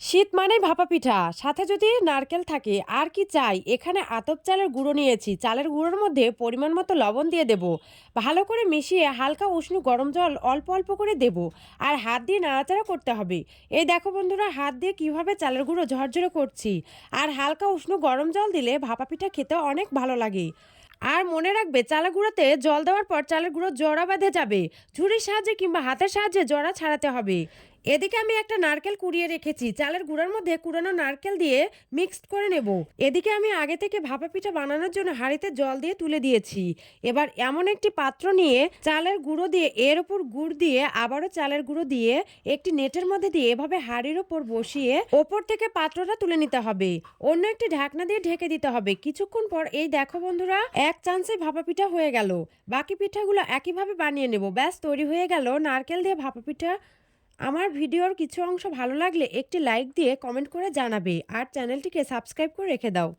শীত মানেই ভাপা পিঠা, সাথে যদি নারকেল থাকে আর কি চাই। এখানে আতপ চালের গুঁড়ো নিয়েছি, চালের গুঁড়োর মধ্যে পরিমাণ মতো লবণ দিয়ে দেব। ভালো করে মিশিয়ে হালকা উষ্ণ গরম জল অল্প অল্প করে দেব। আর হাত দিয়ে নাড়াচাড়া করতে হবে। এই দেখো বন্ধুরা, হাত দিয়ে কিভাবে চালের গুঁড়ো ঝরঝরে করছি। আর হালকা উষ্ণ গরম জল দিলে ভাপা পিঠা খেতে অনেক ভালো লাগে। আর মনে রাখবে, চালের গুঁড়োতে জল দেওয়ার পর চালের গুঁড়ো জড়া বেঁধে যাবে। ঝুড়ির সাহায্যে কিংবা হাতের সাহায্যে জড়া ছাড়াতে হবে। এদিকে আমি একটা নারকেল কুড়িয়ে রেখেছি, চালের গুঁড়ার মধ্যে কুড়ানো নারকেল দিয়ে মিক্সড করে নেব। এদিকে আমি আগে থেকে ভাপা পিঠা বানানোর জন্য হাঁড়িতে জল দিয়ে তুলে দিয়েছি। এবার এমন একটি পাত্র নিয়ে চালের গুঁড়ো দিয়ে এর উপর গুড় দিয়ে আবারও চালের গুঁড়ো দিয়ে একটি নেটের মধ্যে দিয়ে এভাবে হাঁড়ির ওপর বসিয়ে ওপর থেকে পাত্রটা তুলে নিতে হবে। অন্য একটি ঢাকনা দিয়ে ঢেকে দিতে হবে। কিছুক্ষণ পর এই দেখো বন্ধুরা, এক চান্সে ভাপা পিঠা হয়ে গেল। বাকি পিঠাগুলো একইভাবে বানিয়ে নেব। ব্যাস, তৈরি হয়ে গেল নারকেল দিয়ে ভাপা পিঠা। আমার ভিডিওর কিছু অংশ ভালো লাগলে একটি লাইক দিয়ে কমেন্ট করে জানাবে আর চ্যানেলটিকে সাবস্ক্রাইব করে রেখে দাও।